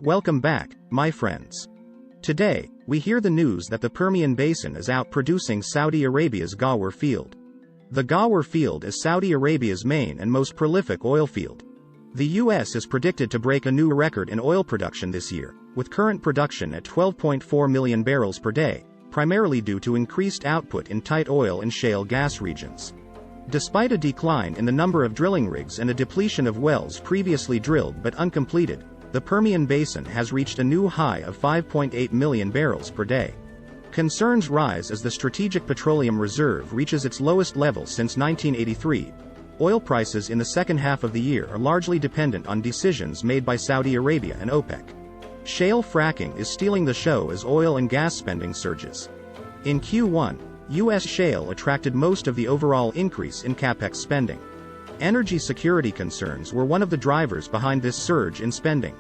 Welcome back, my friends. Today, we hear the news that the Permian Basin is outproducing Saudi Arabia's Ghawar field. The Ghawar field is Saudi Arabia's main and most prolific oil field. The U.S. is predicted to break a new record in oil production this year, with current production at 12.4 million barrels per day, primarily due to increased output in tight oil and shale gas regions. Despite a decline in the number of drilling rigs and a depletion of wells previously drilled but uncompleted, the Permian Basin has reached a new high of 5.8 million barrels per day. Concerns rise as the Strategic Petroleum Reserve reaches its lowest level since 1983. Oil prices in the second half of the year are largely dependent on decisions made by Saudi Arabia and OPEC. Shale fracking is stealing the show as oil and gas spending surges. In Q1, U.S. shale attracted most of the overall increase in capex spending. Energy security concerns were one of the drivers behind this surge in spending.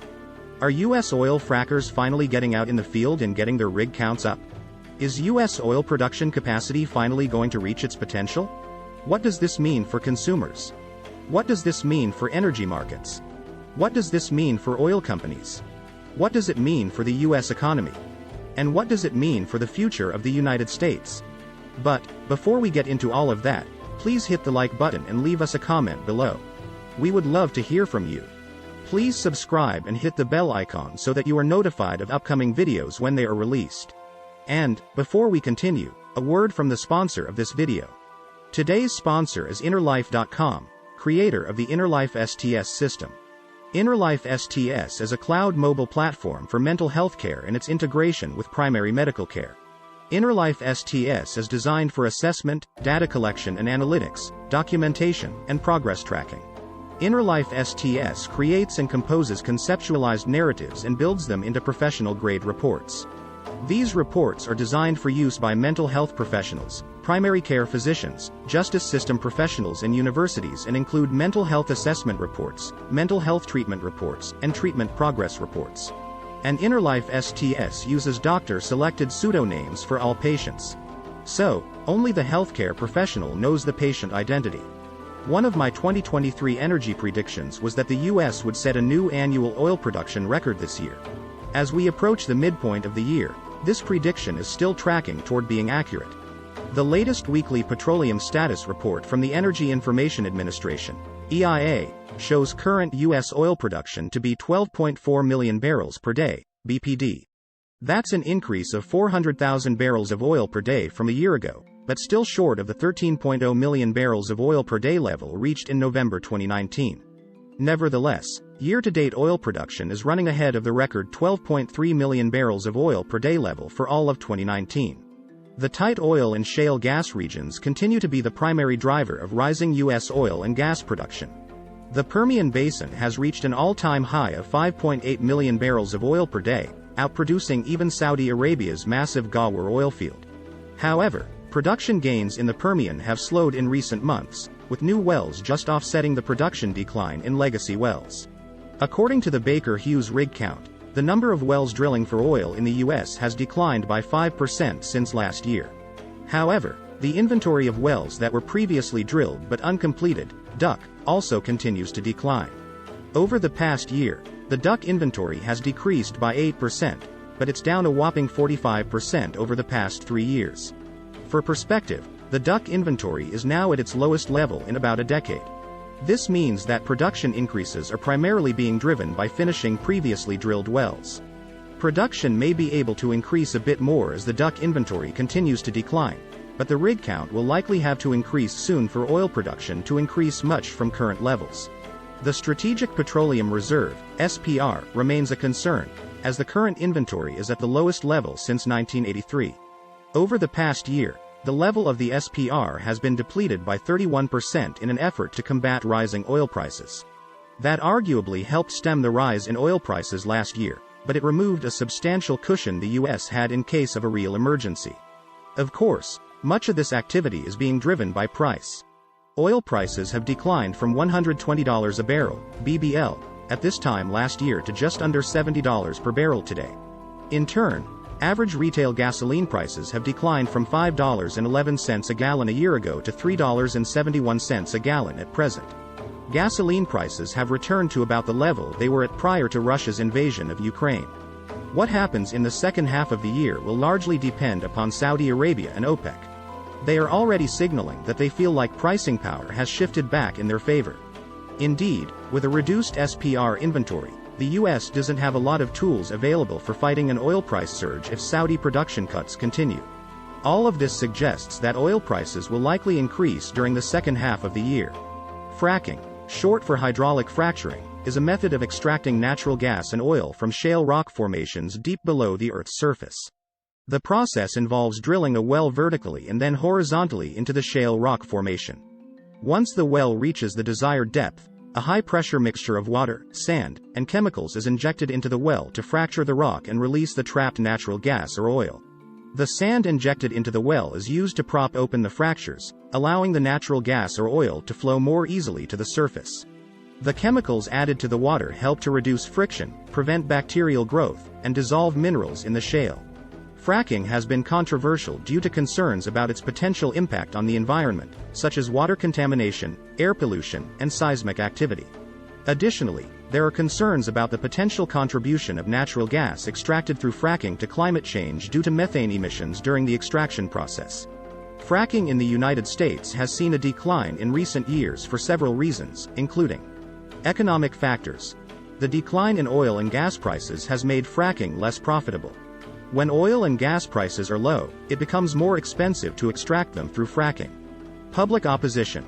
Are U.S. oil frackers finally getting out in the field and getting their rig counts up? Is U.S. oil production capacity finally going to reach its potential? What does this mean for consumers? What does this mean for energy markets? What does this mean for oil companies? What does it mean for the U.S. economy? And what does it mean for the future of the United States? But, before we get into all of that, please hit the like button and leave us a comment below. We would love to hear from you. Please subscribe and hit the bell icon so that you are notified of upcoming videos when they are released. And, before we continue, a word from the sponsor of this video. Today's sponsor is InnerLife.com, creator of the InnerLife STS system. InnerLife STS is a cloud mobile platform for mental health care and its integration with primary medical care. InnerLife STS is designed for assessment, data collection and analytics, documentation, and progress tracking. InnerLife STS creates and composes conceptualized narratives and builds them into professional-grade reports. These reports are designed for use by mental health professionals, primary care physicians, justice system professionals and universities and include mental health assessment reports, mental health treatment reports, and treatment progress reports. And InnerLife STS uses doctor-selected pseudonames for all patients. So, only the healthcare professional knows the patient identity. One of my 2023 energy predictions was that the U.S. would set a new annual oil production record this year. As we approach the midpoint of the year, this prediction is still tracking toward being accurate. The latest weekly petroleum status report from the Energy Information Administration, EIA, shows current U.S. oil production to be 12.4 million barrels per day, BPD. That's an increase of 400,000 barrels of oil per day from a year ago, but still short of the 13.0 million barrels of oil per day level reached in November 2019. Nevertheless, year-to-date oil production is running ahead of the record 12.3 million barrels of oil per day level for all of 2019. The tight oil and shale gas regions continue to be the primary driver of rising U.S. oil and gas production. The Permian Basin has reached an all-time high of 5.8 million barrels of oil per day, outproducing even Saudi Arabia's massive Ghawar oil field. However, production gains in the Permian have slowed in recent months, with new wells just offsetting the production decline in legacy wells. According to the Baker Hughes rig count, the number of wells drilling for oil in the U.S. has declined by 5% since last year. However, the inventory of wells that were previously drilled but uncompleted, DUC, also continues to decline. Over the past year, the DUC inventory has decreased by 8%, but it's down a whopping 45% over the past 3 years. For perspective, the DUC inventory is now at its lowest level in about a decade. This means that production increases are primarily being driven by finishing previously drilled wells. Production may be able to increase a bit more as the DUC inventory continues to decline, but the rig count will likely have to increase soon for oil production to increase much from current levels. The Strategic Petroleum Reserve, SPR, remains a concern, as the current inventory is at the lowest level since 1983. Over the past year, the level of the SPR has been depleted by 31% in an effort to combat rising oil prices. That arguably helped stem the rise in oil prices last year, but it removed a substantial cushion the U.S. had in case of a real emergency. Of course, much of this activity is being driven by price. Oil prices have declined from $120 a barrel, BBL, at this time last year to just under $70 per barrel today. In turn, average retail gasoline prices have declined from $5.11 a gallon a year ago to $3.71 a gallon at present. Gasoline prices have returned to about the level they were at prior to Russia's invasion of Ukraine. What happens in the second half of the year will largely depend upon Saudi Arabia and OPEC. They are already signaling that they feel like pricing power has shifted back in their favor. Indeed, with a reduced SPR inventory, the US doesn't have a lot of tools available for fighting an oil price surge if Saudi production cuts continue. All of this suggests that oil prices will likely increase during the second half of the year. Fracking, short for hydraulic fracturing, is a method of extracting natural gas and oil from shale rock formations deep below the Earth's surface. The process involves drilling a well vertically and then horizontally into the shale rock formation. Once the well reaches the desired depth, a high-pressure mixture of water, sand, and chemicals is injected into the well to fracture the rock and release the trapped natural gas or oil. The sand injected into the well is used to prop open the fractures, allowing the natural gas or oil to flow more easily to the surface. The chemicals added to the water help to reduce friction, prevent bacterial growth, and dissolve minerals in the shale. Fracking has been controversial due to concerns about its potential impact on the environment, such as water contamination, air pollution, and seismic activity. Additionally, there are concerns about the potential contribution of natural gas extracted through fracking to climate change due to methane emissions during the extraction process. Fracking in the United States has seen a decline in recent years for several reasons, including economic factors. The decline in oil and gas prices has made fracking less profitable. When oil and gas prices are low, it becomes more expensive to extract them through fracking. Public opposition.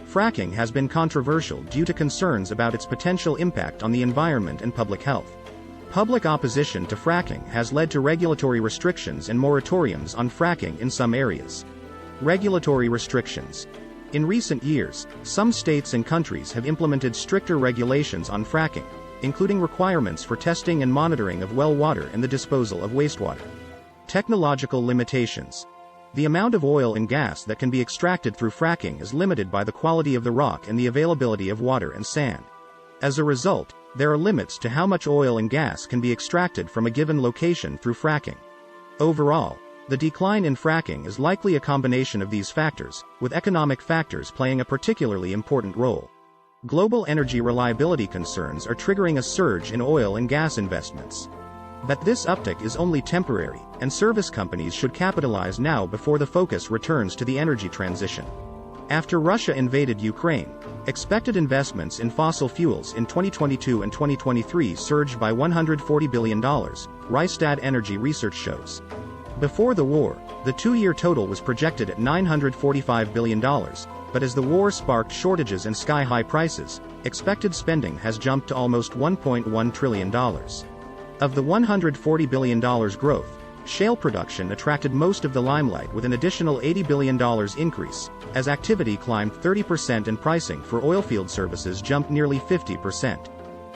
Fracking has been controversial due to concerns about its potential impact on the environment and public health. Public opposition to fracking has led to regulatory restrictions and moratoriums on fracking in some areas. Regulatory restrictions. In recent years, some states and countries have implemented stricter regulations on fracking, including requirements for testing and monitoring of well water and the disposal of wastewater. Technological limitations. The amount of oil and gas that can be extracted through fracking is limited by the quality of the rock and the availability of water and sand. As a result, there are limits to how much oil and gas can be extracted from a given location through fracking. Overall, the decline in fracking is likely a combination of these factors, with economic factors playing a particularly important role. Global energy reliability concerns are triggering a surge in oil and gas investments. But this uptick is only temporary, and service companies should capitalize now before the focus returns to the energy transition. After Russia invaded Ukraine, expected investments in fossil fuels in 2022 and 2023 surged by $140 billion, Rystad Energy Research shows. Before the war, the two-year total was projected at $945 billion, but as the war sparked shortages and sky-high prices, expected spending has jumped to almost $1.1 trillion. Of the $140 billion growth, shale production attracted most of the limelight with an additional $80 billion increase, as activity climbed 30% and pricing for oilfield services jumped nearly 50%.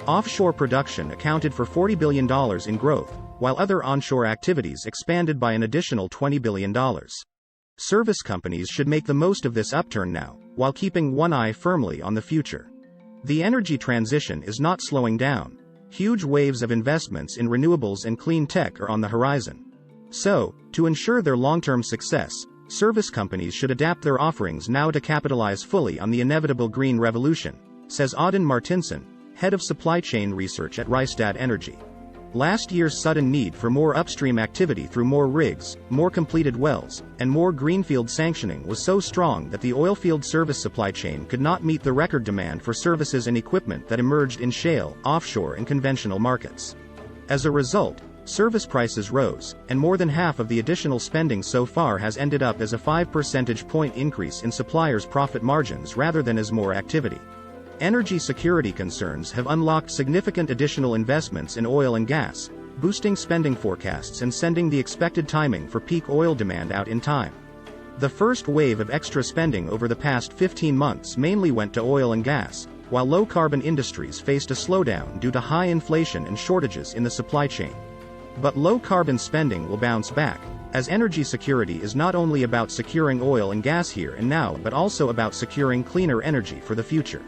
Offshore production accounted for $40 billion in growth, while other onshore activities expanded by an additional $20 billion. Service companies should make the most of this upturn now, while keeping one eye firmly on the future. The energy transition is not slowing down. Huge waves of investments in renewables and clean tech are on the horizon. So, to ensure their long-term success, service companies should adapt their offerings now to capitalize fully on the inevitable green revolution, says Auden Martinson, head of supply chain research at Rystad Energy. Last year's sudden need for more upstream activity through more rigs, more completed wells, and more greenfield sanctioning was so strong that the oilfield service supply chain could not meet the record demand for services and equipment that emerged in shale, offshore and conventional markets. As a result, service prices rose, and more than half of the additional spending so far has ended up as a 5 percentage point increase in suppliers' profit margins rather than as more activity. Energy security concerns have unlocked significant additional investments in oil and gas, boosting spending forecasts and sending the expected timing for peak oil demand out in time. The first wave of extra spending over the past 15 months mainly went to oil and gas, while low-carbon industries faced a slowdown due to high inflation and shortages in the supply chain. But low-carbon spending will bounce back, as energy security is not only about securing oil and gas here and now but also about securing cleaner energy for the future.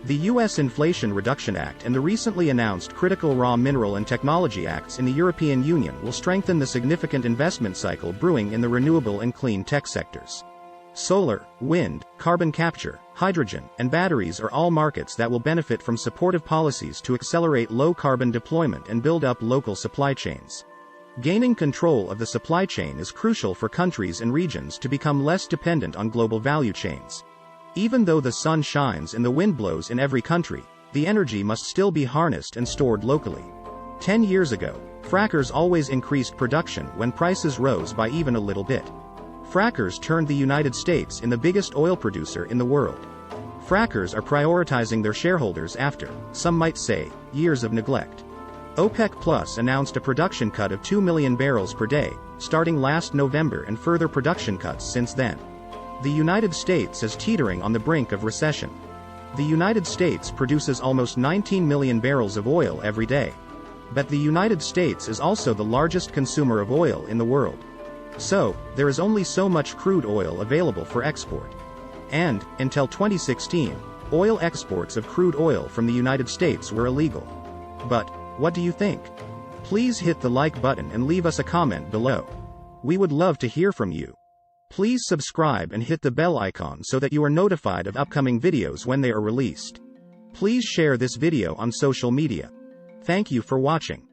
The U.S. Inflation Reduction Act and the recently announced Critical Raw Mineral and Technology Acts in the European Union will strengthen the significant investment cycle brewing in the renewable and clean tech sectors. Solar, wind, carbon capture, hydrogen, and batteries are all markets that will benefit from supportive policies to accelerate low-carbon deployment and build up local supply chains. Gaining control of the supply chain is crucial for countries and regions to become less dependent on global value chains. Even though the sun shines and the wind blows in every country, the energy must still be harnessed and stored locally. 10 years ago, frackers always increased production when prices rose by even a little bit. Frackers turned the United States in the biggest oil producer in the world. Frackers are prioritizing their shareholders after, some might say, years of neglect. OPEC Plus announced a production cut of 2 million barrels per day, starting last November, and further production cuts since then. The United States is teetering on the brink of recession. The United States produces almost 19 million barrels of oil every day. But the United States is also the largest consumer of oil in the world. So, there is only so much crude oil available for export. And, until 2016, oil exports of crude oil from the United States were illegal. But, what do you think? Please hit the like button and leave us a comment below. We would love to hear from you. Please subscribe and hit the bell icon so that you are notified of upcoming videos when they are released. Please share this video on social media. Thank you for watching.